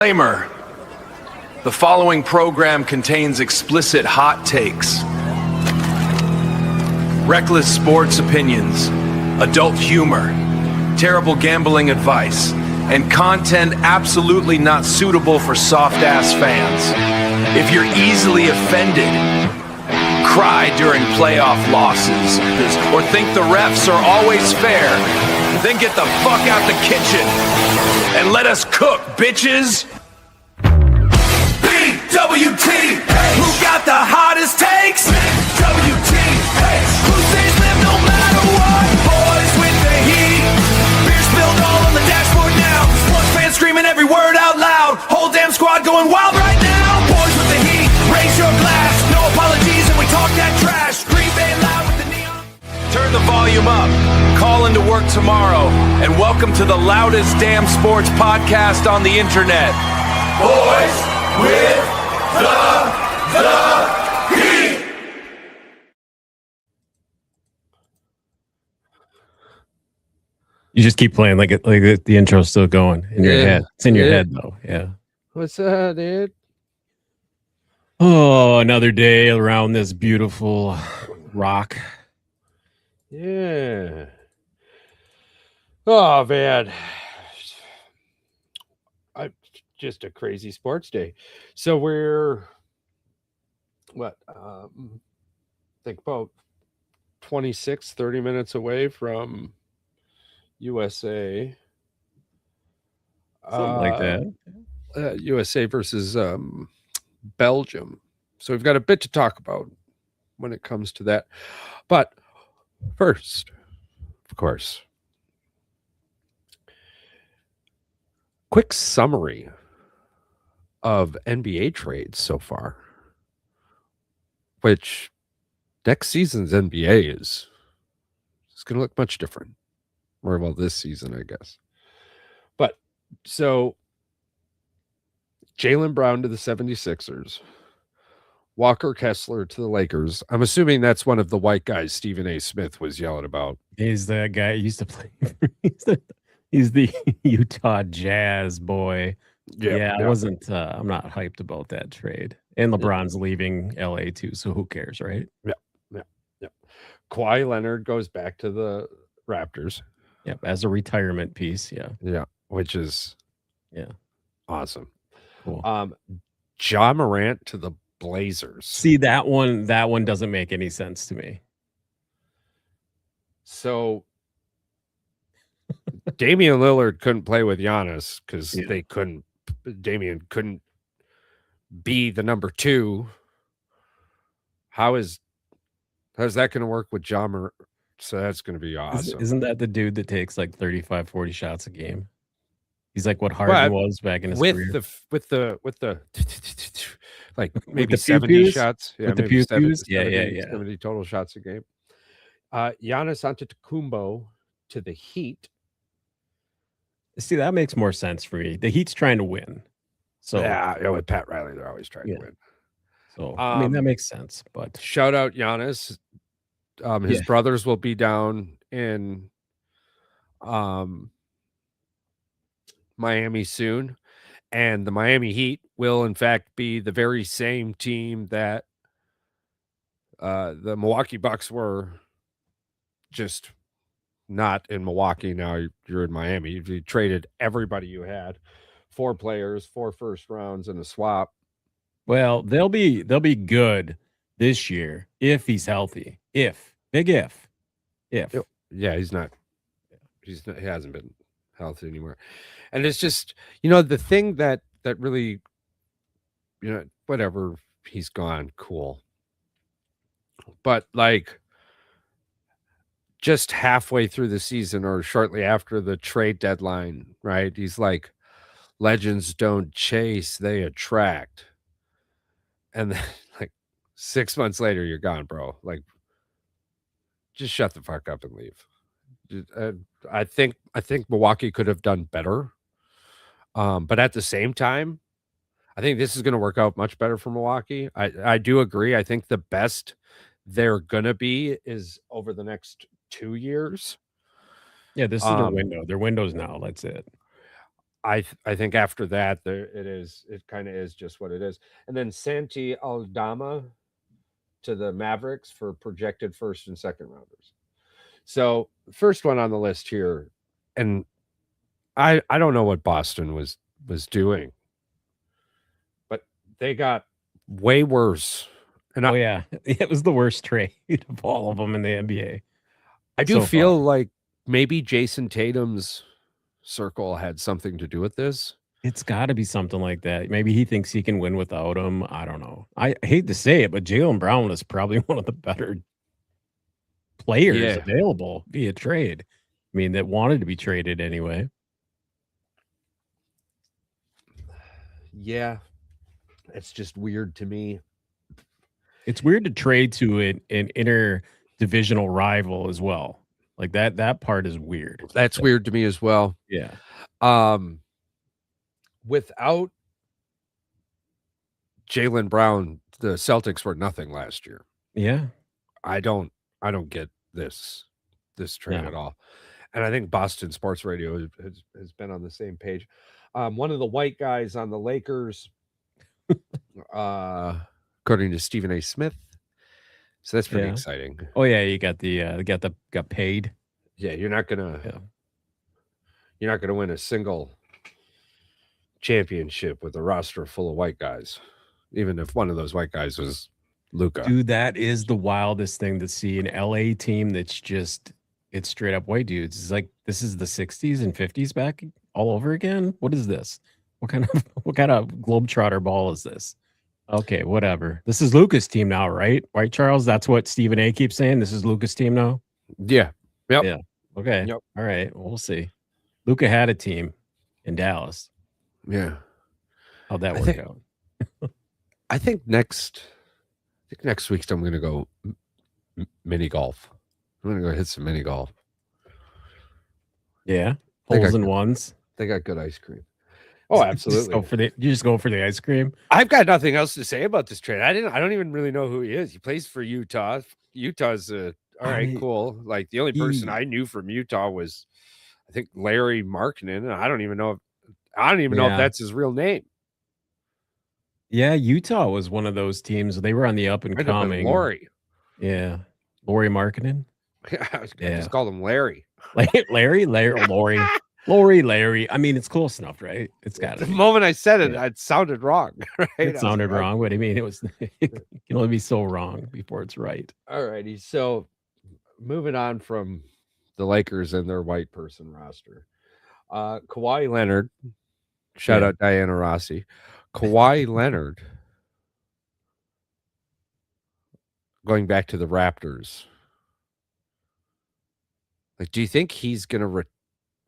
Disclaimer. The following program contains explicit hot takes, reckless sports opinions, adult humor, terrible gambling advice, and content absolutely not suitable for soft-ass fans. If you're easily offended, cry during playoff losses, or think the refs are always fair, then get the fuck out the kitchen and let us cook, bitches! BWT, who got the hottest takes? WT, who stays live no matter what? Boys with the heat, beer spilled all on the dashboard now. Sports fans screaming every word out loud. Whole damn squad going wild right now. Boys with the heat, raise your glass. No apologies and we talk that trash. Green Bay loud with the neon. Turn the volume up, call into work tomorrow, and welcome to the loudest damn sports podcast on the internet. Boys with the heat. You just keep playing like the intro's still going in your head. It's in your head though. Yeah. What's that, dude? Oh, another day around this beautiful rock. Yeah. Oh man. Just a crazy sports day. So we're think about 30 minutes away from USA. Something like that. USA versus Belgium. So we've got a bit to talk about when it comes to that. But first, of course, quick summary of NBA trades so far, which next season's NBA is going to look much different. Or well, this season, I guess. But so Jaylen Brown to the 76ers, Walker Kessler to the Lakers. I'm assuming that's one of the white guys Stephen A. Smith was yelling about. He's the guy who used to play. He's the Utah Jazz boy. Yeah, I wasn't. I'm not hyped about that trade. And LeBron's leaving LA too, so who cares, right? Yeah. Kawhi Leonard goes back to the Raptors. Yep, as a retirement piece. Yeah, which is awesome. Cool. Ja Morant to the Blazers. See, that one doesn't make any sense to me. So Damian Lillard couldn't play with Giannis because Damian couldn't be the number 2. How's that going to work with Ja Morant? So that's going to be awesome. Isn't that the dude that takes like 35, 40 shots a game? He's like what Harden was back in his career. With the like maybe the 70 shots. Yeah, with the pew pews? Yeah. 70 total shots a game. Giannis Antetokounmpo to the Heat. See, that makes more sense for me. The Heat's trying to win. So yeah, with Pat Riley, they're always trying to win. So I mean that makes sense. But shout out Giannis. His brothers will be down in Miami soon, and the Miami Heat will in fact be the very same team that the Milwaukee Bucks were, just not in Milwaukee. Now you're in Miami. You traded everybody you had, 4 players, 4 first rounds, and a swap. Well, they'll be good this year if he's healthy. If. Yeah, he's not. He hasn't been healthy anymore, and it's just the thing that really whatever, he's gone, cool, but like just halfway through the season or shortly after the trade deadline, right? He's like, legends don't chase, they attract, and then like 6 months later, you're gone, bro. Like, just shut the fuck up and leave. I think Milwaukee could have done better. But at the same time, I think this is going to work out much better for Milwaukee. I do agree. I think the best they're going to be is over the next 2 years. Yeah, this is their window. Their window's now. That's it. I think after that, it kind of is just what it is. And then Santi Aldama to the Mavericks for projected first and second rounders. So first one on the list here, and I don't know what Boston was doing, but they got way worse. And Oh yeah, it was the worst trade of all of them in the NBA. I do feel like maybe Jason Tatum's circle had something to do with this. It's got to be something like that. Maybe he thinks he can win without him. I don't know. I hate to say it, but Jaylen Brown is probably one of the better players available via trade. I mean, that wanted to be traded anyway. Yeah, it's just weird to me. It's weird to trade to an interdivisional rival as well. Like that part is weird. That's weird to me as well. Yeah. Without Jaylen Brown, the Celtics were nothing last year. Yeah. I don't get this trade at all. And I think Boston Sports Radio has been on the same page. One of the white guys on the Lakers, according to Stephen A. Smith. So that's pretty exciting. Oh yeah, you got got paid. Yeah, you're not gonna win a single championship with a roster full of white guys, even if one of those white guys was Luka. Dude, that is the wildest thing to see an LA team that's just it's straight up white dudes. It's like this is the 60s and 50s back all over again. What is this? What kind of globetrotter ball is this? Okay, whatever. This is Luka's team now, right? Right, Charles? That's what Stephen A keeps saying. This is Luka's team now? Yeah. Yep. Yeah. Okay. Yep. All right. Well, we'll see. Luka had a team in Dallas. Yeah. How'd that work out? I think next week I'm going to go mini golf. I'm going to go hit some mini golf. Yeah. Holes in ones. They got good ice cream. Oh, absolutely. You just go for the ice cream. I've got nothing else to say about this trade. I don't even really know who he is. He plays for Utah. Utah's all right, cool. Like the only person I knew from Utah was, I think, Larry Markkinen, and I don't even know if that's his real name. Yeah, Utah was one of those teams. They were on the up and coming. Lori. Yeah. Lori Markkinen. I just called him Larry. Larry. Lori. I mean, it's close enough, right? It's got to be. The moment I said it, it sounded wrong. Right? It sounded wrong, but I mean, it was it can only be so wrong before it's right. All righty. So moving on from the Lakers and their white person roster. Kawhi Leonard. Shout out Diana Rossi. Kawhi Leonard going back to the Raptors. Like, do you think he's going to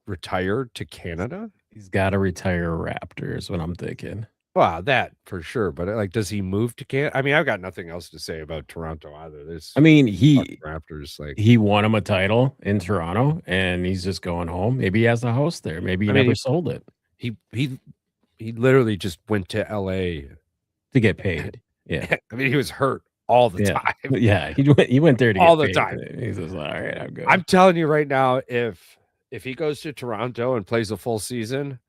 retire to Canada? He's got to retire Raptors, what I'm thinking. Well, that for sure. But like, does he move to Canada? I mean, I've got nothing else to say about Toronto either. Raptors, like he won him a title in Toronto, and he's just going home. Maybe he has a house there. Maybe he never sold it. He literally just went to LA to get paid. Yeah, I mean, he was hurt all the time. Yeah, he went there to all get the time. He's just like, all right, I'm good. I'm telling you right now, if he goes to Toronto and plays a full season,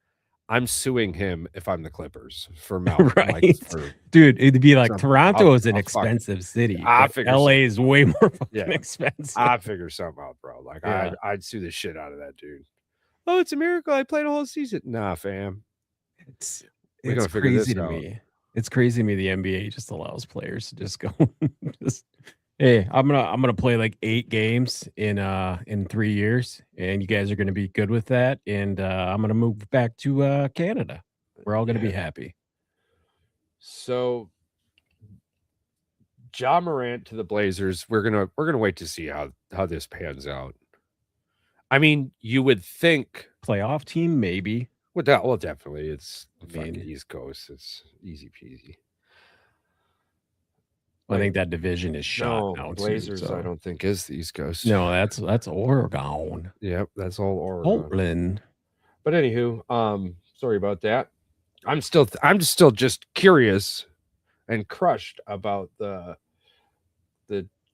I'm suing him if I'm the Clippers for malpractice. Right, dude. It'd be like Toronto is an expensive city. LA is way more fucking expensive. I figure something out, bro. Like I'd sue the shit out of that dude. Oh, it's a miracle I played a whole season. Nah, fam. It's crazy to me. It's crazy to me the NBA just allows players to just go hey, I'm gonna play like 8 games in 3 years, and you guys are gonna be good with that, and I'm gonna move back to Canada. We're all gonna be happy. So Ja Morant to the Blazers. We're gonna wait to see how this pans out. I mean, you would think playoff team, maybe. Well, definitely. It's fucking East Coast. It's easy peasy. I think that division is shot now. Blazers, too, so. I don't think is the East Coast. No, that's Oregon. Yep, that's all Oregon. Portland. But anywho, sorry about that. I'm still just curious and crushed about the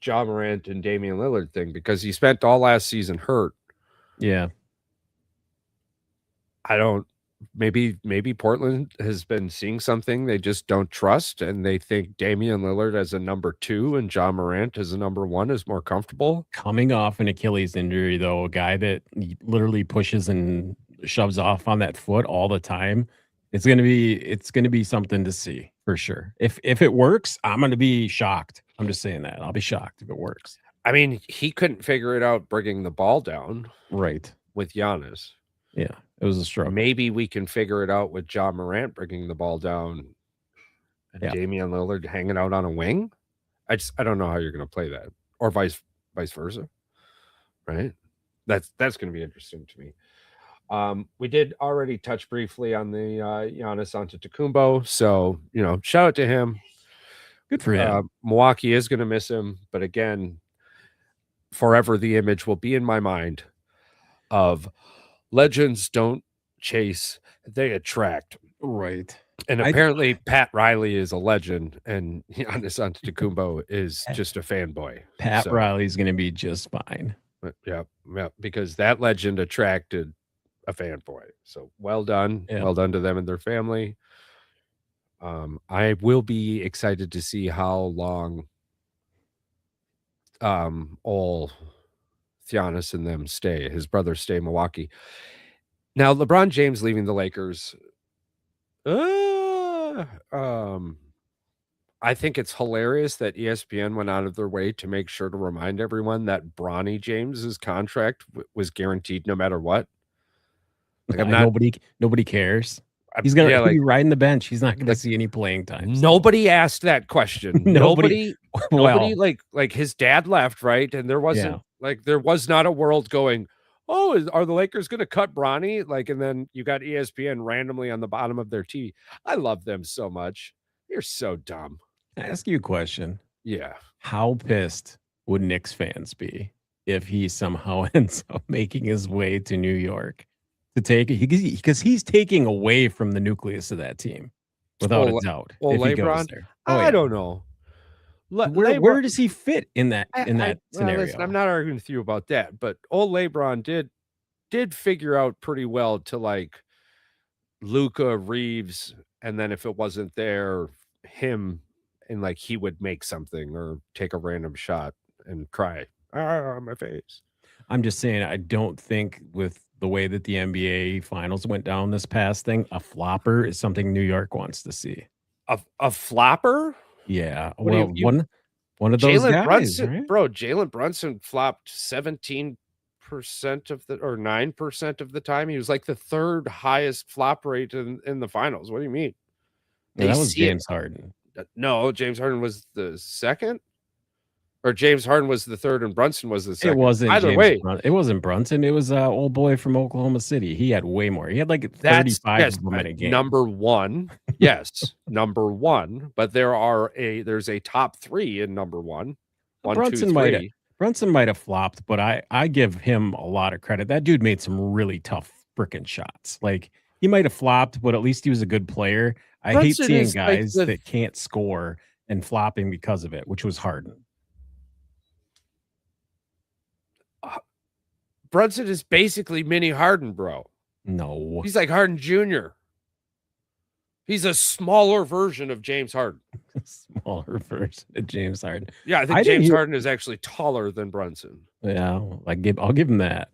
Ja Morant and Damian Lillard thing because he spent all last season hurt. Yeah. maybe Portland has been seeing something they just don't trust, and they think Damian Lillard as a number 2 and John Morant as a number 1 is more comfortable. Coming off an Achilles injury, though, a guy that literally pushes and shoves off on that foot all the time, it's gonna be something to see for sure. If it works, I'm gonna be shocked. I'm just saying that. I'll be shocked if it works. I mean, he couldn't figure it out bringing the ball down Right. with Giannis. Yeah, it was a struggle. Maybe we can figure it out with John Morant bringing the ball down and Damian Lillard hanging out on a wing. I don't know how you're going to play that, or vice versa, right? That's going to be interesting to me. We did already touch briefly on the Giannis Antetokounmpo, so shout out to him. Good for him. Milwaukee is going to miss him, but again, forever the image will be in my mind of legends don't chase, they attract. Right. And apparently Pat Riley is a legend, and Giannis Antetokounmpo is just a fanboy. Pat Riley's going to be just fine. Yeah, because that legend attracted a fanboy. So well done. Yeah. Well done to them and their family. I will be excited to see how long all Giannis and them stay. His brothers stay in Milwaukee. Now, LeBron James leaving the Lakers. I think it's hilarious that ESPN went out of their way to make sure to remind everyone that Bronny James's contract was guaranteed no matter what. Like nobody cares. He's gonna be riding the bench. He's not gonna see any playing time. Nobody asked that question. nobody like his dad left, right? And there wasn't there was not a world going, oh, are the Lakers going to cut Bronny? And then you got ESPN randomly on the bottom of their TV. I love them so much. You're so dumb. Can I ask you a question? Yeah. How pissed would Knicks fans be if he somehow ends up making his way to New York to take it? Because he's taking away from the nucleus of that team, without a doubt. If he goes there. I don't know. Where does he fit in that scenario? Listen, I'm not arguing with you about that, but old LeBron did figure out pretty well to Luka, Reeves, and then if it wasn't there, him, and he would make something or take a random shot and cry on my face. I'm just saying, I don't think with the way that the NBA finals went down this past thing, a flopper is something New York wants to see. A flopper? Yeah, well, one of those guys, Brunson, right? Bro, Jalen Brunson flopped 17% of the, or 9% of the time. He was the third highest flop rate in the finals. What do you mean? Yeah, that was James Harden. No, James Harden was the second, or James Harden was the third, and Brunson was the second. It wasn't either way. It wasn't Brunson. It was old boy from Oklahoma City. He had way more. He had 35 of them in a game. Number one, yes, number one. But there's a top 3 in number one. Brunson might have flopped, but I give him a lot of credit. That dude made some really tough freaking shots. He might have flopped, but at least he was a good player. I hate seeing guys that can't score and flopping because of it, which was Harden. Brunson is basically mini Harden, bro. No. He's like Harden Jr. He's a smaller version of James Harden. Smaller version of James Harden. Yeah, I think James Harden is actually taller than Brunson. Yeah, I'll give him that.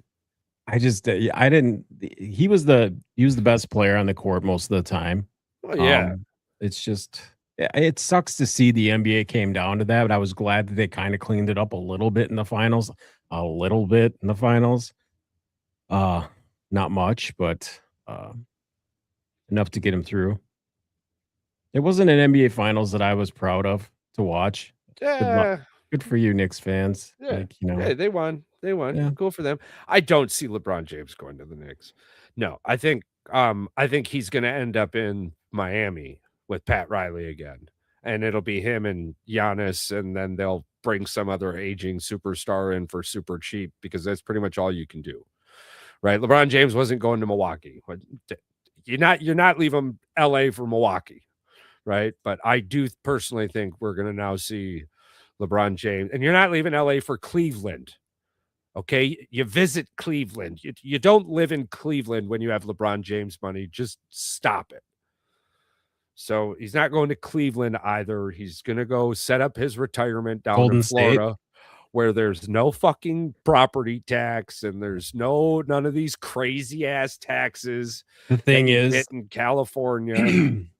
He was the best player on the court most of the time. Well, yeah. It's just, it sucks to see the NBA came down to that, but I was glad that they kind of cleaned it up a little bit in the finals. Not much, but enough to get him through. It wasn't an NBA finals that I was proud of to watch. Yeah. Good for you, Knicks fans. Yeah. Hey, they won. Yeah. Cool for them. I don't see LeBron James going to the Knicks. No, I think he's going to end up in Miami with Pat Riley again, and it'll be him and Giannis, and then they'll bring some other aging superstar in for super cheap because that's pretty much all you can do, right? LeBron James wasn't going to Milwaukee. You're not leaving LA for Milwaukee, right? But I do personally think we're going to now see LeBron James, and you're not leaving LA for Cleveland. Okay, you visit Cleveland. You don't live in Cleveland when you have LeBron James money. Just stop it. So he's not going to Cleveland either. He's going to go set up his retirement down Golden in State. Florida, where there's no fucking property tax and there's none of these crazy ass taxes. The thing is, in California,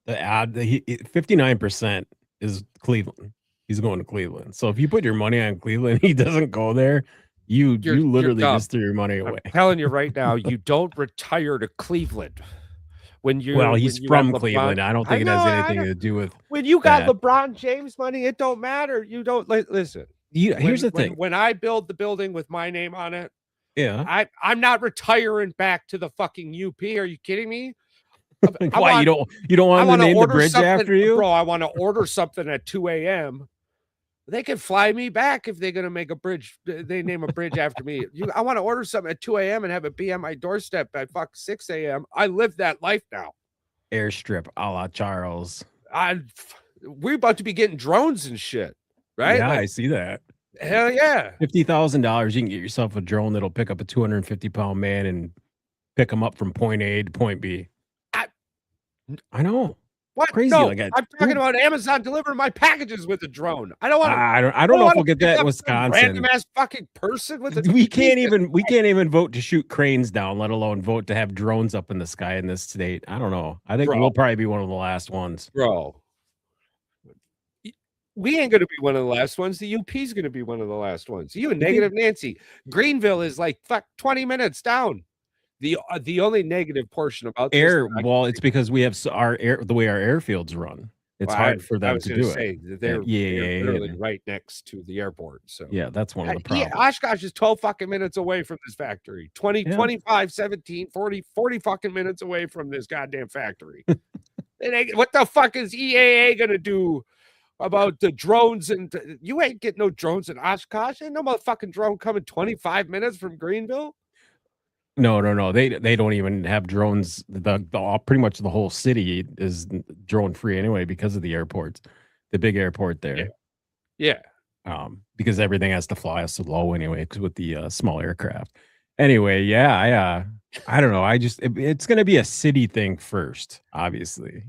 the ad 59% is Cleveland. He's going to Cleveland. So if you put your money on Cleveland, he doesn't go there. You literally just threw your money away. I'm telling you right now, you don't retire to Cleveland. Well, he's from Cleveland. I don't think it has anything to do with when you got LeBron James money. It don't matter. You don't listen. Here's the thing. When I build the building with my name on it, yeah, I'm not retiring back to the fucking UP. Are you kidding me? Why you don't want to name the bridge after you, bro? I want to order something at 2 a.m. They can fly me back if they're gonna make a bridge. They name a bridge after me. I want to order something at 2 a.m. and have it be on my doorstep at 6 a.m. I live that life now. Airstrip a la Charles. We're about to be getting drones and shit, right? Yeah, I see that. Hell yeah. $50,000, you can get yourself a drone that'll pick up a 250-pound man and pick him up from point A to point B. I know. What? Crazy. No, I'm talking about Amazon delivering my packages with a drone. I don't want to. I don't know if we'll get that in Wisconsin. Random ass fucking person with a. We can't even vote to shoot cranes down, let alone vote to have drones up in the sky in this state. I don't know. I think we'll probably be one of the last ones, bro. We ain't going to be one of the last ones. The UP is going to be one of the last ones. You and Negative Nancy. Greenville is like 20 minutes down. The only negative portion about air. Well, it's because we have the way our airfields run. It's hard for them to do it. They're literally right next to the airport. So yeah, that's one of the problems. Oshkosh is 12 fucking minutes away from this factory. 25, 17, 40 fucking minutes away from this goddamn factory. What the fuck is EAA gonna do about the drones? And you ain't getting no drones in Oshkosh. Ain't no motherfucking drone coming 25 minutes from Greenville. No. They don't even have drones. Pretty much the whole city is drone free anyway because of the airports, the big airport there. Yeah. Because everything has to fly so low anyway, because with the small aircraft. Anyway, yeah, I don't know. It's gonna be a city thing first, obviously.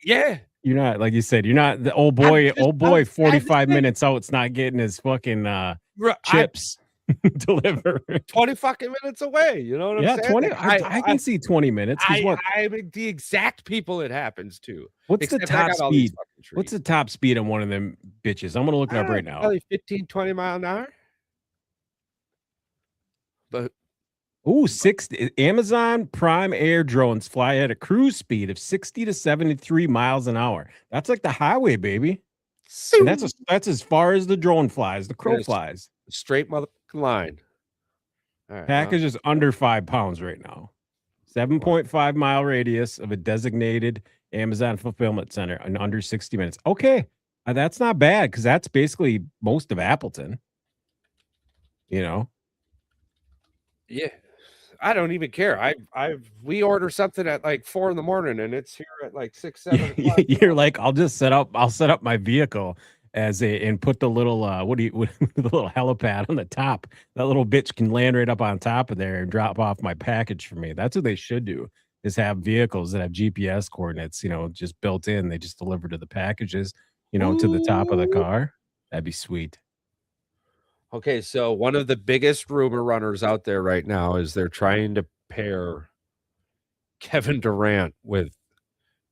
Yeah. You're not, like you said, you're not the old boy. 45 minutes out, it's not getting his fucking chips. Deliver 20 fucking minutes away. You know what I'm saying? 20. I can see 20 minutes. I mean, the exact people it happens to. What's the top speed? What's the top speed on one of them bitches? I'm gonna look it up right now. Probably 15, 20 mile an hour. But 60 Amazon Prime Air drones fly at a cruise speed of 60 to 73 miles an hour. That's like the highway, baby. And that's as far as the drone flies, the crow flies. Straight motherfucking line. All right, package is under 5 pounds right now. 7.5 mile radius of a designated Amazon fulfillment center in under 60 minutes. Okay, that's not bad because that's basically most of Appleton. Yeah, I don't even care. We order something at like 4 in the morning and it's here at like 6, 7. You're like, I'll set up my vehicle and put the little the little helipad on the top. That little bitch can land right up on top of there and drop off my package for me. That's what they should do, is have vehicles that have GPS coordinates, just built in. They just deliver to the packages, to the top of the car. That'd be sweet. Okay, so one of the biggest rumor runners out there right now is they're trying to pair Kevin Durant with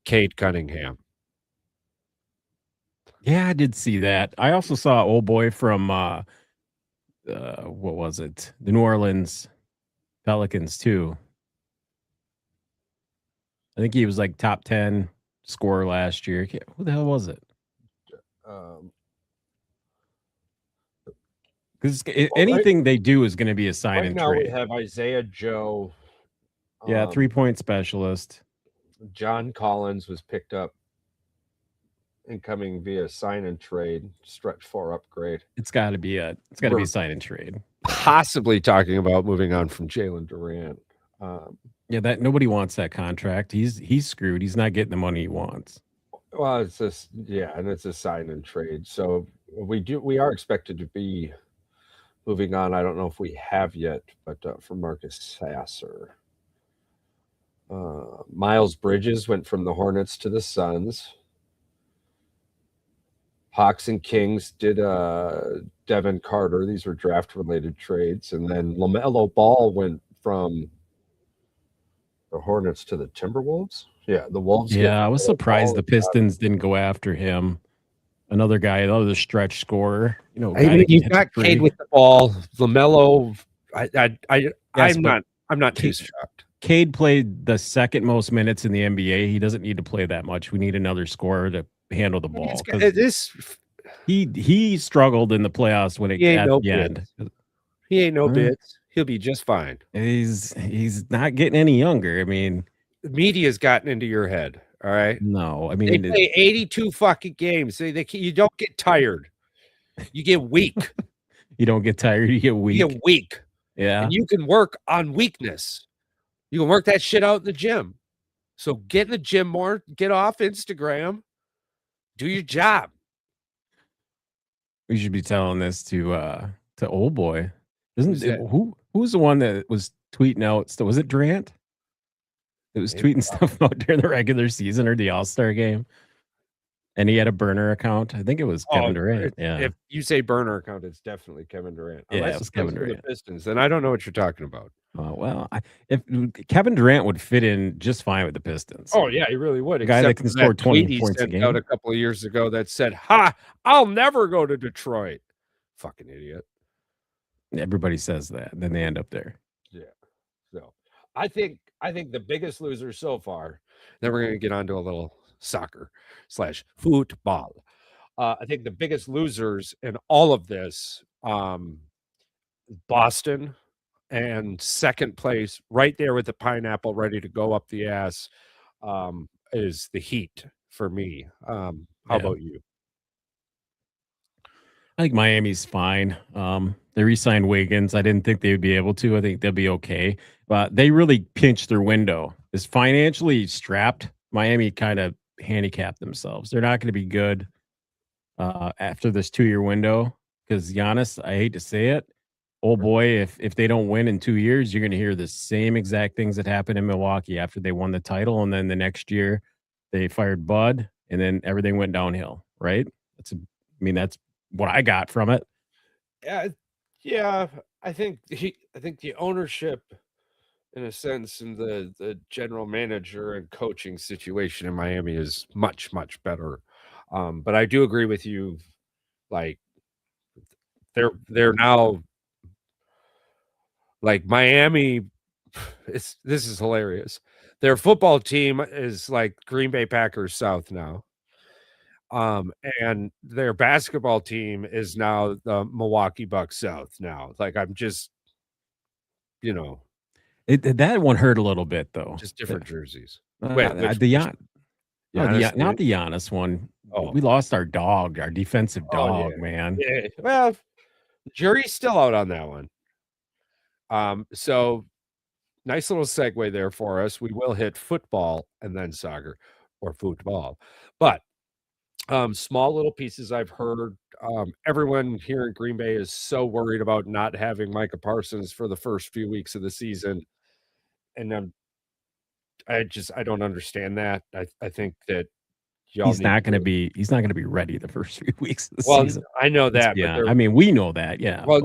Cade Cunningham. Yeah, I did see that. I also saw old boy from what was it? The New Orleans Pelicans too. I think he was like top 10 scorer last year. Who the hell was it? Because anything they do is going to be a sign and trade. Right now we have Isaiah Joe. 3-point specialist. John Collins was picked up incoming via sign and trade, stretch 4 upgrade. It's got to be a sign and trade. Possibly talking about moving on from Jalen Durant. That nobody wants that contract. He's screwed. He's not getting the money he wants. Well, it's and it's a sign and trade. So we are expected to be Moving on, I don't know if we have yet, but from Marcus Sasser. Miles Bridges went from the Hornets to the Suns. Hawks and Kings did Devin Carter. These were draft-related trades. And then LaMelo Ball went from the Hornets to the Timberwolves. Yeah, the Wolves. Yeah, I was surprised the Pistons didn't go after him. Another guy, another stretch scorer. You know, you've got Cade with the ball. LaMelo. I'm not too shocked. Cade played the second most minutes in the NBA. He doesn't need to play that much. We need another scorer to handle the ball. He struggled in the playoffs when it at the end. He ain't no bits. He'll be just fine. He's not getting any younger. I mean, the media's gotten into your head. All right. No, I mean they play 82 fucking games. You don't get tired. You get weak. You don't get tired. You get weak. You get weak. Yeah. And you can work on weakness. You can work that shit out in the gym. So get in the gym more. Get off Instagram. Do your job. We should be telling this to old boy. Who's the one that was tweeting out? Was it Durant? It was tweeting stuff out during the regular season or the All-Star game. And he had a burner account. I think it was Kevin Durant. Yeah. If you say burner account, it's definitely Kevin Durant. Yeah, it was Kevin Durant. The Pistons, then I don't know what you're talking about. Well, if Kevin Durant would fit in just fine with the Pistons. Oh yeah, he really would. A guy that can score 20 points a game. Out a couple of years ago that said, "Ha, I'll never go to Detroit." Fucking idiot. Everybody says that, and then they end up there. Yeah. So I think the biggest loser so far. Then we're going to get on to a little soccer/football. I think the biggest losers in all of this, Boston, and second place, right there with the pineapple ready to go up the ass, is the Heat for me. How about you? I think Miami's fine. They re-signed Wiggins. I didn't think they would be able to. I think they'll be okay. But they really pinched their window. Is financially strapped. Miami kind of handicapped themselves. They're not going to be good after this 2-year window because Giannis, I hate to say it, oh boy, if they don't win in 2 years, you're going to hear the same exact things that happened in Milwaukee after they won the title. And then the next year they fired Bud and then everything went downhill, right? That's what I got from it. Yeah. I think the ownership, in a sense, and the general manager and coaching situation in Miami is much, much better. But I do agree with you. Like they're now like Miami. This is hilarious. Their football team is like Green Bay Packers South now. And their basketball team is now the Milwaukee Bucks South now. Like I'm just, that one hurt a little bit though. Just different jerseys. Not the Giannis one. Oh. We lost our dog, our defensive dog, man. Yeah. Well, the jury's still out on that one. So nice little segue there for us. We will hit football and then soccer or football, but small little pieces I've heard. Everyone here in Green Bay is so worried about not having Micah Parsons for the first few weeks of the season. And I don't understand that. I think that he's not going to be ready the first 3 weeks of the season. I know that. Yeah, I mean, we know that. Yeah. Well,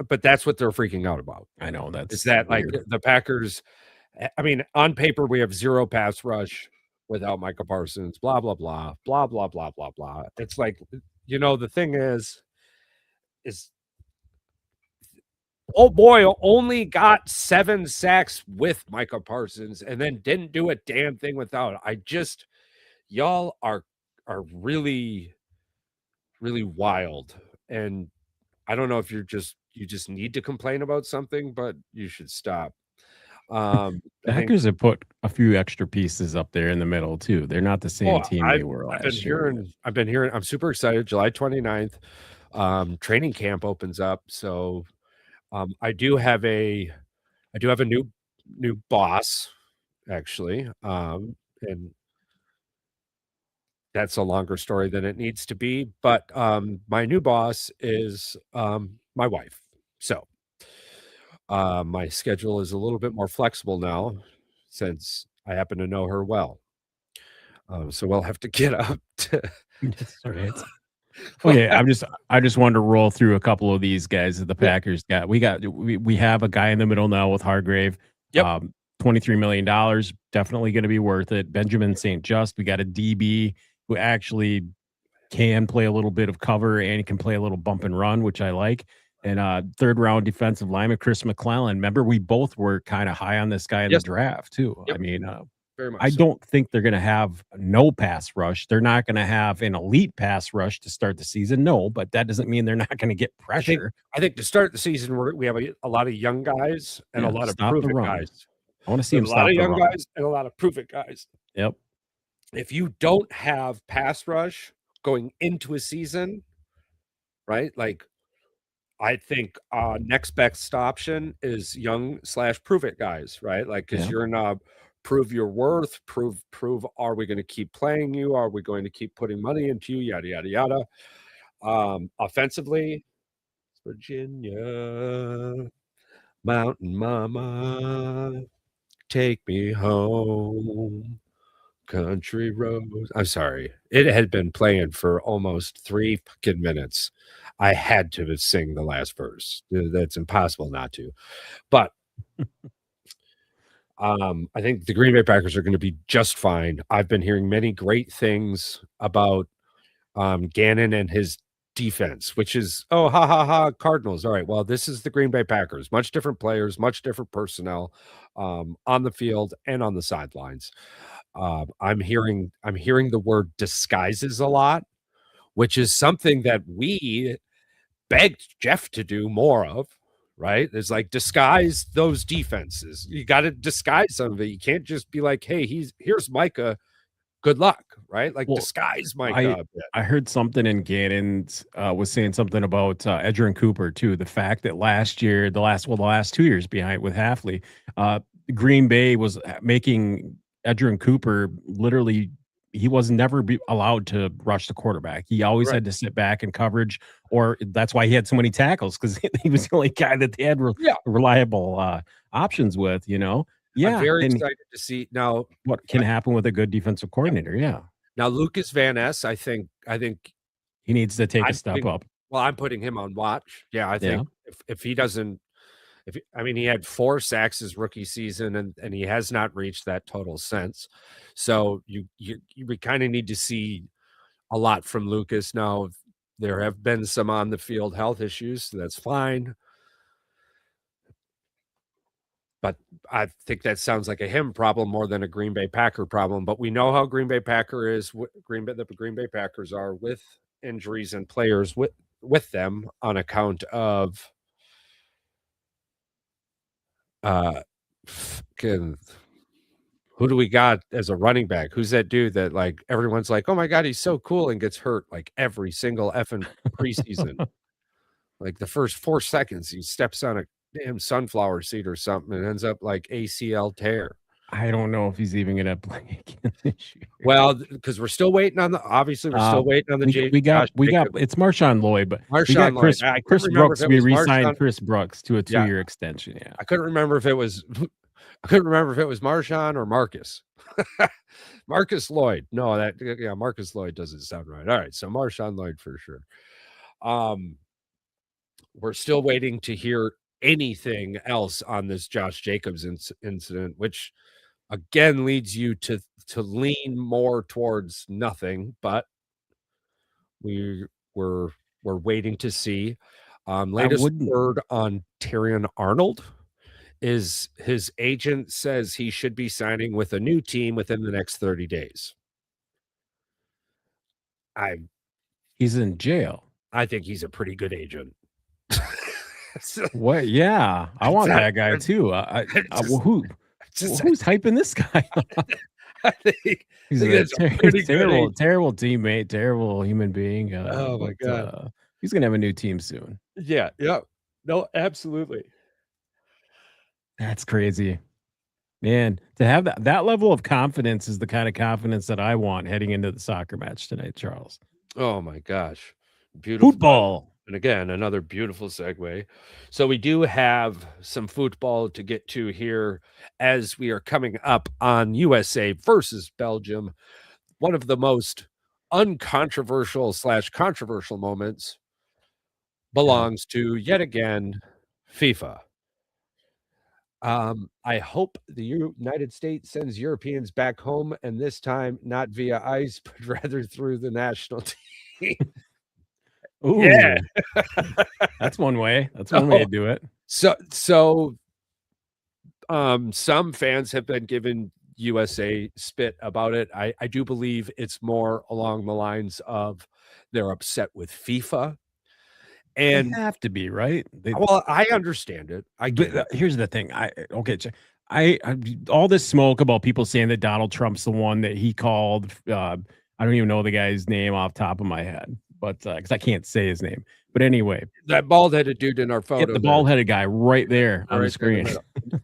but that's what they're freaking out about. I know is that weird. Like the Packers. I mean, on paper we have zero pass rush without Micah Parsons. Blah blah blah blah blah blah blah blah. It's like the thing is. Oh boy, only got 7 sacks with Micah Parsons and then didn't do a damn thing without. Y'all are really, really wild. And I don't know if you just need to complain about something, but you should stop. The Packers have put a few extra pieces up there in the middle too. They're not the same team they were last year. I've been hearing. I'm super excited. July 29th, training camp opens up. So I do have a new boss actually, and that's a longer story than it needs to be. But my new boss is my wife. So my schedule is a little bit more flexible now since I happen to know her well. So we'll have to get up to That's all right. Okay, I just wanted to roll through a couple of these guys that the Yeah. Packers got. We have a guy in the middle now with Hargrave. Yep. $23 million, definitely going to be worth it. Benjamin St. Just, we got a DB who actually can play a little bit of cover and he can play a little bump and run, which I like. And third round defensive lineman Chris McClellan. Remember, we both were kind of high on this guy in the Yes. draft too. Yep. I mean, Very much I so. don't think they're going to have no pass rush. They're not going to have an elite pass rush to start the season. No, but that doesn't mean they're not going to get pressure. I think to start the season, we have a lot of young guys and a lot of prove-it guys. I want to see A him lot stop of the young run. guys and a lot of prove-it guys. Yep. If you don't have pass rush going into a season, right? Like, I think next best option is young / prove-it guys, right? Like, because you're in a prove your worth, prove, are we going to keep playing you? Are we going to keep putting money into you? Yada, yada, yada. Offensively, Virginia, Mountain Mama, take me home, country roads. I'm sorry. It had been playing for almost 3 fucking minutes. I had to sing the last verse. That's impossible not to. But I think the Green Bay Packers are going to be just fine. I've been hearing many great things about Gannon and his defense, which is, oh, ha, ha, ha, Cardinals. All right, well, this is the Green Bay Packers. Much different players, much different personnel on the field and on the sidelines. I'm hearing the word disguises a lot, which is something that we begged Jeff to do more of. Right? It's like disguise those defenses. You got to disguise some of it. You can't just be like, hey, here's Micah. Good luck, right? Like, disguise Micah a bit. I heard something in Gannon's was saying something about Edgerrin Cooper too. The fact that last 2 years behind with Hafley, Green Bay was making Edgerrin Cooper literally. He was never allowed to rush the quarterback. He always had to sit back in coverage, or that's why he had so many tackles, because he was the only guy that they had reliable options with, I'm very excited to see now what can happen with a good defensive coordinator. Yeah. Now, Lucas Van Ness, I think he needs to take a step up. Well, I'm putting him on watch. Yeah, I think if he doesn't, he had 4 sacks his rookie season, and he has not reached that total since. So you kind of need to see a lot from Lucas. Now, there have been some on the field health issues, so that's fine. But I think that sounds like a him problem more than a Green Bay Packer problem. But we know how Green Bay Packer is. The Green Bay Packers are with injuries and players with them on account of who do we got as a running back? Who's that dude that like everyone's like, oh my God, he's so cool, and gets hurt like every single effing preseason. Like the first 4 seconds, he steps on a damn sunflower seed or something and ends up like ACL tear. I don't know if he's even gonna play again this year. Well, because we're still waiting on still waiting on the we got it's Marshawn Lloyd, but we got Chris Brooks. We re-signed Chris Brooks to a 2-year extension. Yeah. I couldn't remember if it was Marshawn or Marcus. Marcus Lloyd. No, Marcus Lloyd doesn't sound right. All right, so Marshawn Lloyd for sure. We're still waiting to hear anything else on this Josh Jacobs incident, which again leads you to lean more towards nothing, but we're waiting to see. Latest word on Terrion Arnold is his agent says he should be signing with a new team within the next 30 days. He's in jail. I think he's a pretty good agent. What? Yeah, I want that guy too. Who's hyping this guy? I think he's a terrible teammate, terrible human being. Oh my God, he's gonna have a new team soon. Yeah, no, absolutely. That's crazy, man. To have that level of confidence is the kind of confidence that I want heading into the soccer match tonight, Charles. Oh my gosh, beautiful football. And again, another beautiful segue. So we do have some football to get to here as we are coming up on USA versus Belgium. One of the most uncontroversial / controversial moments belongs to, yet again, FIFA. I hope the United States sends Europeans back home, and this time not via ice, but rather through the national team. Ooh, Yeah. that's one way. That's one way to do it. So some fans have been given USA spit about it. I do believe it's more along the lines of they're upset with FIFA. And They have to be, right? well, I understand it. I get it. Here's the thing. I all this smoke about people saying that Donald Trump's the one that he called. I don't even know the guy's name off the top of my head, but because I can't say his name. But anyway, That bald-headed dude in our photo. the bald-headed guy right there on the screen.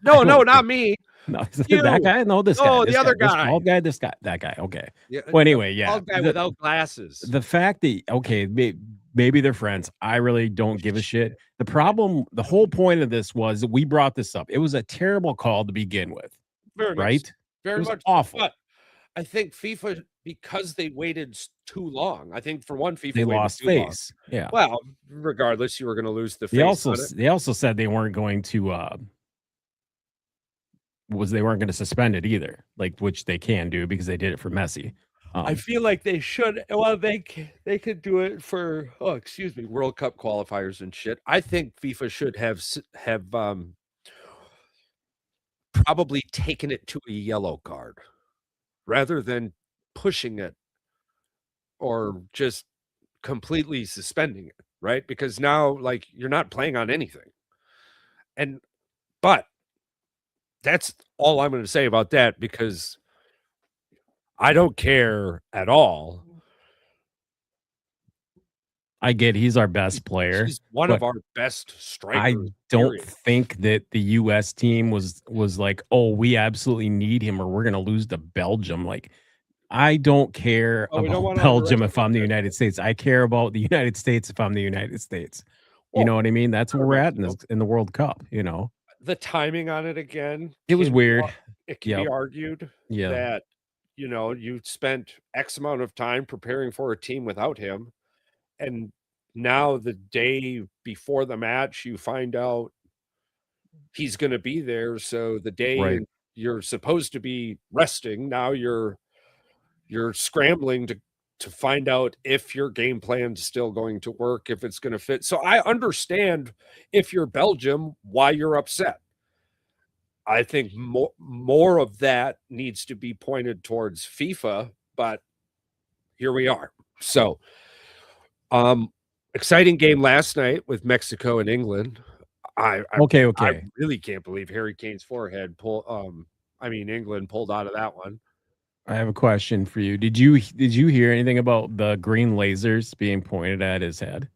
No, not me. No, that guy. No, this guy. Oh, this the other This guy. bald guy. This guy. That guy. Okay. Yeah, Well, anyway, yeah. bald guy without glasses. The fact that maybe they're friends. I really don't give a shit. The problem, the whole point of this was that we brought this up. It was a terrible call to begin with, Very much. right? Very It was much awful. But I think FIFA, because they waited too long. I think for one, FIFA They waited lost too long. face. Yeah. Well, regardless, you were going to lose the face. They also said they weren't going to suspend it either, like which they can do because they did it for Messi. I feel like they should. Well, they could do it for World Cup qualifiers and shit. I think FIFA should have probably taken it to a yellow card rather than pushing it or just completely suspending it, right? Because now, like, you're not playing on anything. But that's all I'm going to say about that, because I don't care at all. I get he's our best player. He's one of our best strikers. I don't think that the US team was like, oh, we absolutely need him or we're going to lose to Belgium. Like, I don't care about Belgium if I'm the United States. I care about the United States if I'm the United States. You know what I mean? That's where we're at in the World Cup, you know. The timing on it again. It was weird. It can be argued that, you spent X amount of time preparing for a team without him. And now the day before the match, you find out he's going to be there. So the day you're supposed to be resting, now you're scrambling to find out if your game plan is still going to work, if it's going to fit. So I understand, if you're Belgium, why you're upset. I think more of that needs to be pointed towards FIFA, but here we are. So, exciting game last night with Mexico and England. I really can't believe Harry Kane's forehead England pulled out of that one. I have a question for you. Did you hear anything about the green lasers being pointed at his head?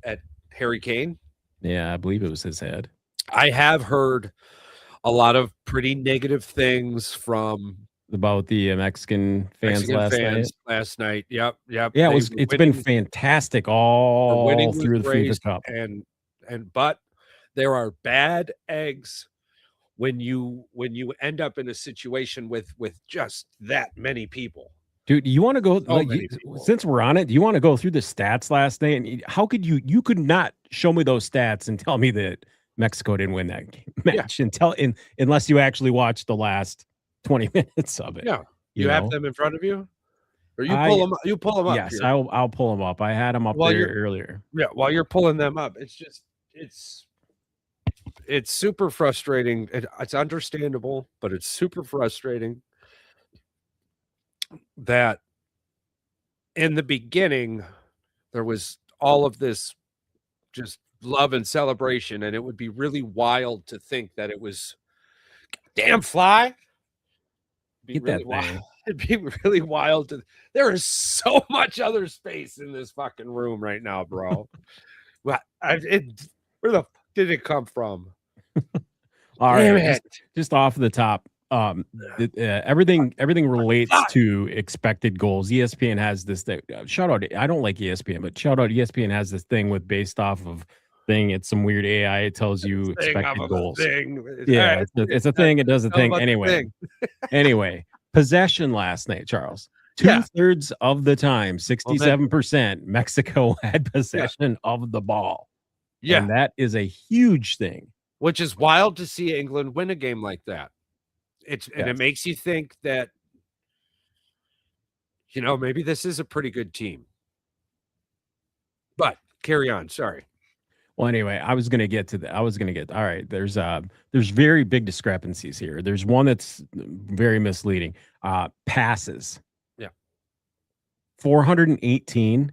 At Harry Kane? Yeah, I believe it was his head. I have heard a lot of pretty negative things about the Mexican fans last night. Yep. Yeah, it's been fantastic all through the FIFA Cup. But there are bad eggs when you end up in a situation with just that many people. Dude, you want to go since we're on it, do you want to go through the stats last night? And how could you could not show me those stats and tell me that Mexico didn't win that match unless you actually watched the last 20 minutes of it. Yeah. You have them in front of you? Or you pull them up? Yes, I'll pull them up. I had them up there earlier. Yeah, while you're pulling them up, it's super frustrating. It's understandable, but it's super frustrating that in the beginning there was all of this just love and celebration, and it would be really wild to think that it was damn fly. It'd be really wild there is so much other space in this fucking room right now, bro. Where the fuck did it come from? All right, just off the top, Everything relates to expected goals. ESPN has this thing. Shout out. I don't like ESPN, but shout out ESPN has this thing with based off of thing. It's some weird AI. It tells you expected goals. Yeah, it's a thing. It does a thing anyway. Anyway, possession last night, Charles. 2/3 of the time, 67%, Mexico had possession of the ball. Yeah, and that is a huge thing. Which is wild to see England win a game like that. And it makes you think that, maybe this is a pretty good team. But carry on. Sorry. Well, anyway, all right. There's very big discrepancies here. There's one that's very misleading. Passes. Yeah. 418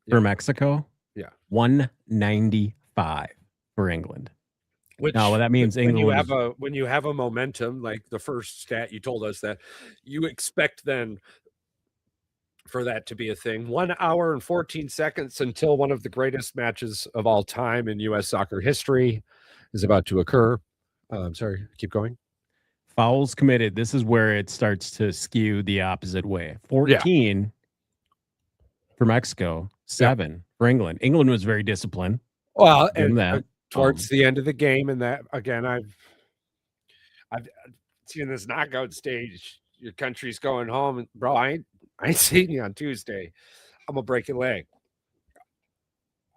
for Mexico. Yeah. 195 for England. Which, now, that means England when you have a momentum, like the first stat you told us, that you expect then for that to be a thing. 1 hour and 14 seconds until one of the greatest matches of all time in U.S. soccer history is about to occur. I'm sorry, keep going. Fouls committed. This is where it starts to skew the opposite way. 14 for Mexico, 7 for England. England was very disciplined. Well, and that towards the end of the game, and that again, I've seen this knockout stage. Your country's going home, and bro, I ain't seeing you on Tuesday. I'm gonna break your leg.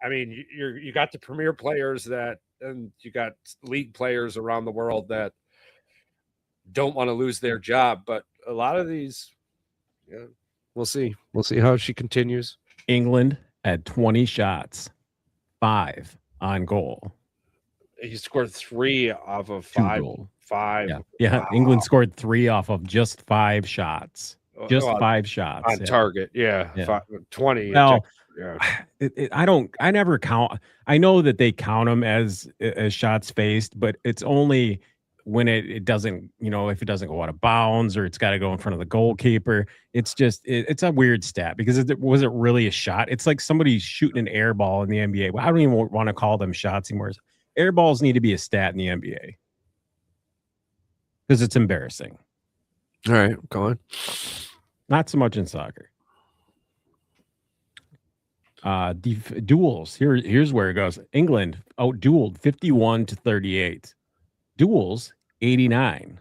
I mean, you got the premier players and you got league players around the world that don't want to lose their job, but a lot of these, we'll see. We'll see how she continues. England had 20 shots, 5 on goal. He scored 3 off of 5. Yeah. Wow. England scored 3 off of just 5 shots. Just 5 shots on target. Yeah. 20. Now, I never count. I know that they count them as shots faced, but it's only when it doesn't, if it doesn't go out of bounds or it's got to go in front of the goalkeeper. It's just, it's a weird stat because it wasn't really a shot. It's like somebody shooting an air ball in the NBA. I don't even want to call them shots anymore. Air balls need to be a stat in the NBA because it's embarrassing. All right, go on. Not so much in soccer. Duels. Here's where it goes. England out-dueled 51-38. Duels 89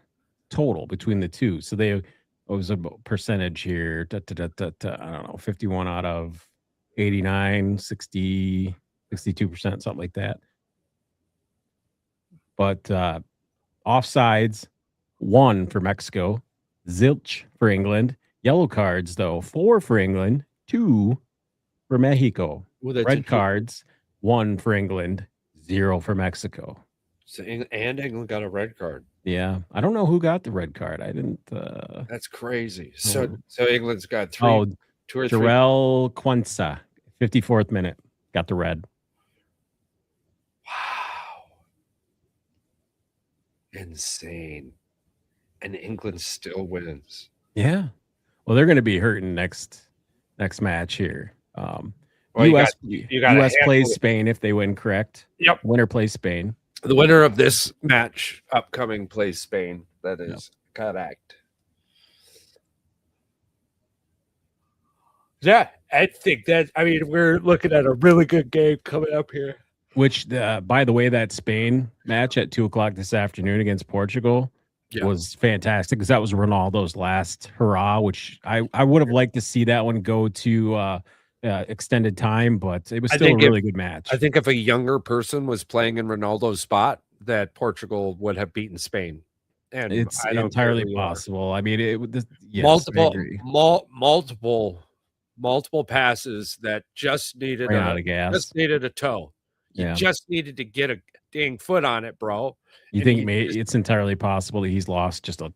total between the two. So it was a percentage here. I don't know, 51 out of 89, 60, 62%, something like that. But offsides, 1 for Mexico, zilch for England. Yellow cards, though, 4 for England, 2 for Mexico. Red cards, 1 for England, 0 for Mexico. So England got a red card. Yeah, I don't know who got the red card. I didn't. That's crazy. So England's got 2 or 3. Jarrell Quensa, 54th minute, got the red. Wow, insane. And England still wins. Yeah. Well, they're going to be hurting next match here. U.S. plays Spain if they win, correct? Yep. Winner plays Spain. The winner of this match upcoming plays Spain. That is correct. Yeah, I think we're looking at a really good game coming up here. Which, by the way, that Spain match at 2:00 this afternoon against Portugal was fantastic because that was Ronaldo's last hurrah, which I would have liked to see that one go to extended time, but it was still a really good match. I think if a younger person was playing in Ronaldo's spot, that Portugal would have beaten Spain. And it's entirely possible. I mean, multiple passes that just needed a toe. You just needed to get a dang foot on it, bro. You think it's entirely possible that he's lost just a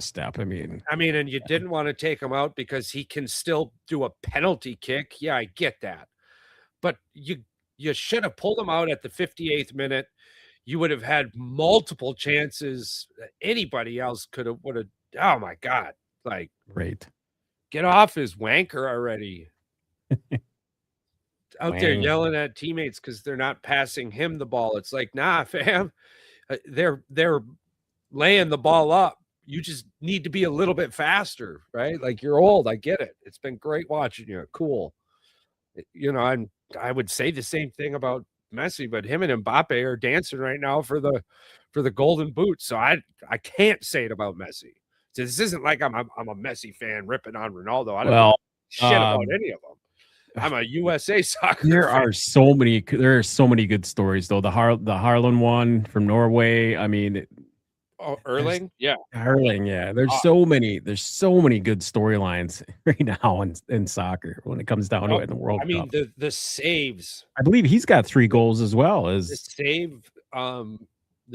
step? I mean, and you didn't want to take him out because he can still do a penalty kick. Yeah, I get that. But you should have pulled him out at the 58th minute. You would have had multiple chances that anybody else would have. Oh my God. Like, great. Get off his wanker already. Out there yelling at teammates because they're not passing him the ball. It's like, nah, fam. They're laying the ball up you just need to be a little bit faster, right? Like, you're old. I get it. It's been great watching you. Cool. I would say the same thing about Messi, but him and Mbappe are dancing right now for the golden boot. So I can't say it about Messi. So this isn't like I'm a Messi fan ripping on Ronaldo. I don't know shit about any of them. I'm a USA soccer There fan. are so many good stories though. The Harlan one from Norway. I mean, Erling, yeah. Erling, yeah. There's so many good storylines right now in soccer when it comes down to it in the World Cup. I mean, the saves. I believe he's got 3 goals as well as the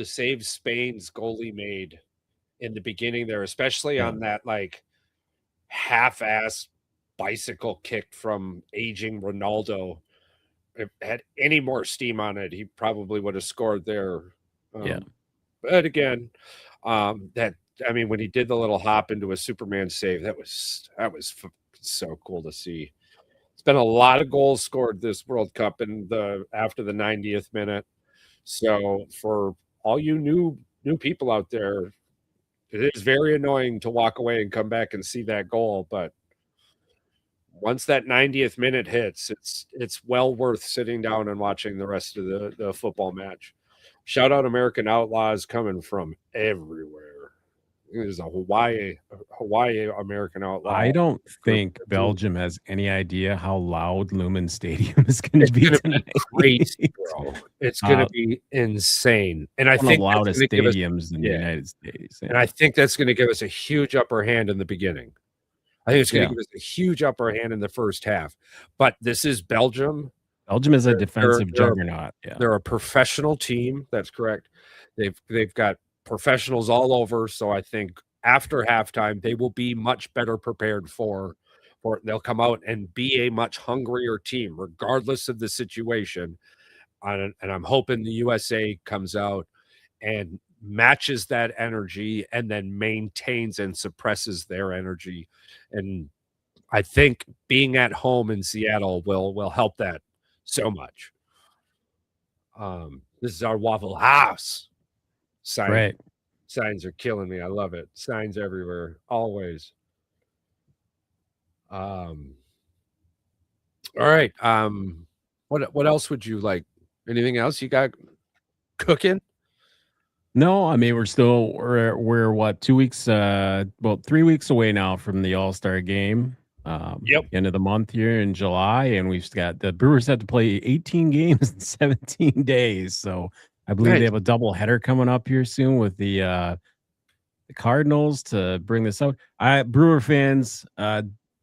save Spain's goalie made in the beginning there, especially on that like half-ass bicycle kick from aging Ronaldo. If it had any more steam on it, he probably would have scored there. But again, when he did the little hop into a Superman save, that was so cool to see. It's been a lot of goals scored this World Cup after the 90th minute. So for all you new people out there, it is very annoying to walk away and come back and see that goal. But once that 90th minute hits, it's well worth sitting down and watching the rest of the football match. Shout out American Outlaws coming from everywhere. There's a Hawaii American Outlaw. I don't think Belgium has any idea how loud Lumen Stadium is going to be tonight. Crazy, bro. It's going to be insane. And I think the loudest stadiums in the United States. Yeah. And I think that's going to give us a huge upper hand in the beginning. I think it's going to give us a huge upper hand in the first half. But this is Belgium. Belgium is a defensive juggernaut. Yeah. They're a professional team. That's correct. They've got professionals all over. So I think after halftime, they will be much better prepared for it. They'll come out and be a much hungrier team, regardless of the situation. And I'm hoping the USA comes out and matches that energy and then maintains and suppresses their energy. And I think being at home in Seattle will help that so much. This is our Waffle House. Right. Signs are killing me. I love it. Signs everywhere, always. All right. What else would you like? Anything else you got cooking? No, I mean we're what 2 weeks 3 weeks away now from the All-Star game. End of the month here in July, and we've got the Brewers have to play 18 games in 17 days. So I believe they have a double header coming up here soon with the Cardinals to bring this out. Brewer fans,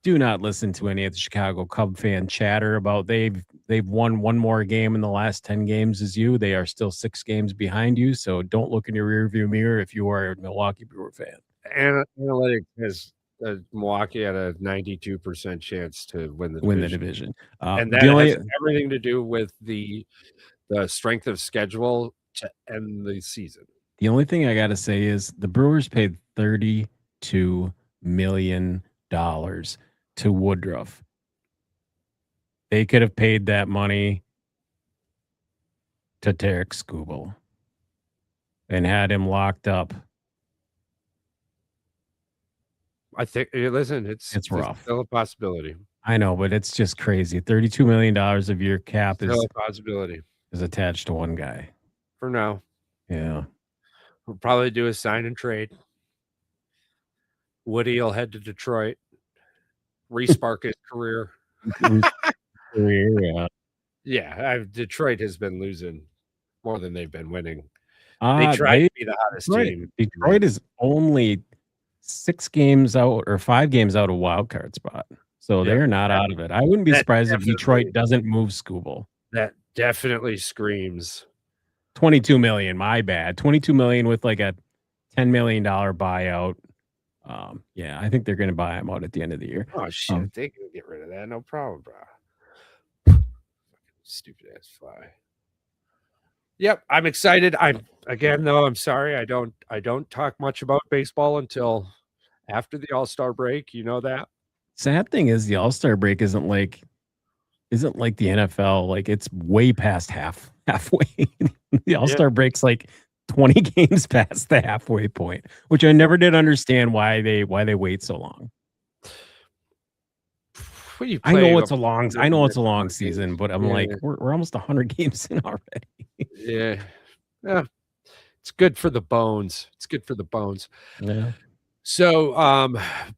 do not listen to any of the Chicago Cub fan chatter about they've won one more game in the last 10 games as you. They are still 6 games behind you, so don't look in your rearview mirror if you are a Milwaukee Brewer fan. Analytics has Milwaukee had a 92% chance to win the division. And that has everything to do with the strength of schedule to end the season. The only thing I got to say is the Brewers paid $32 million to Woodruff. They could have paid that money to Tarek Skubal and had him locked up. I think, listen, it's rough. Still a possibility. I know, but it's just crazy. $32 million of your cap still a possibility. Is attached to one guy. For now. Yeah. We'll probably do a sign and trade. Woody will head to Detroit. Respark his career. Yeah. Detroit has been losing more than they've been winning. They tried to be the hottest team. Detroit is only 6 games out or 5 games out of wild card spot. So they're not out of it. I wouldn't be surprised if Detroit doesn't move Skubal. That definitely screams. 22 million, my bad. 22 million with like a $10 million buyout. I think they're going to buy him out at the end of the year. Oh, shit. They can get rid of that. No problem, bro. Stupid ass fly. Yep, I'm excited. I'm sorry. I don't talk much about baseball until after the All-Star break. You know that. Sad thing is the All-Star break isn't like the NFL. Like it's way past halfway. The All-Star break's like 20 games past the halfway point, which I never did understand why they wait so long. I know it's a long season, but I'm like, we're almost 100 games in already. Yeah. It's good for the bones. It's good for the bones. Yeah. So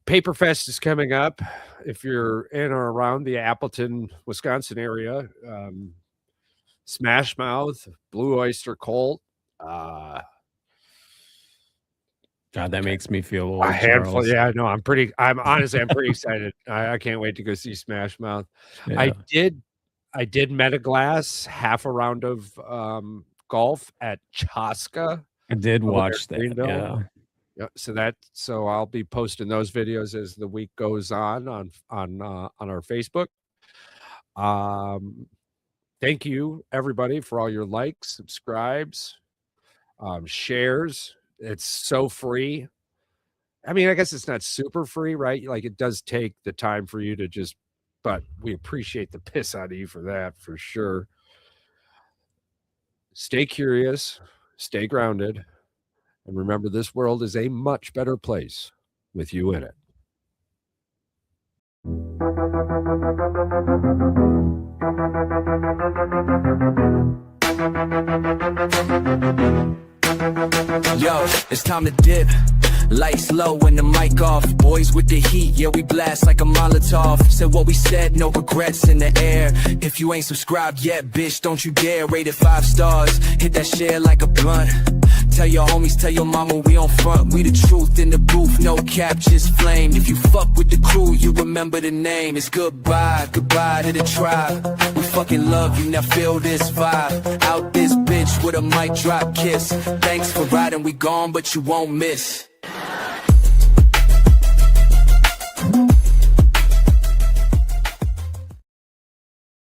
Paper Fest is coming up. If you're in or around the Appleton, Wisconsin area, Smash Mouth, Blue Oyster Cult. God, that makes me feel old. A handful. Yeah, I know. I'm pretty excited. I can't wait to go see Smash Mouth. Yeah. I did Metaglass half a round of golf at Chaska. I did watch that. Yeah. So I'll be posting those videos as the week goes on our Facebook. Thank you everybody for all your likes, subscribes, shares. It's so free. I mean, I guess it's not super free, right? Like, it does take the time for you to but we appreciate the piss out of you for that, for sure. Stay curious, stay grounded, and remember, this world is a much better place with you in it. Yo, it's time to dip. Lights low and the mic off. Boys with the heat, yeah, we blast like a Molotov. Said what we said, no regrets in the air. If you ain't subscribed yet, bitch, don't you dare. Rate it 5 stars, hit that share like a blunt. Tell your homies, tell your mama we on front. We the truth in the booth, no cap, just flame. If you fuck with the crew, you remember the name. It's goodbye, goodbye to the tribe. We fucking love you, now feel this vibe. Out this bitch with a mic drop kiss. Thanks for riding, we gone, but you won't miss.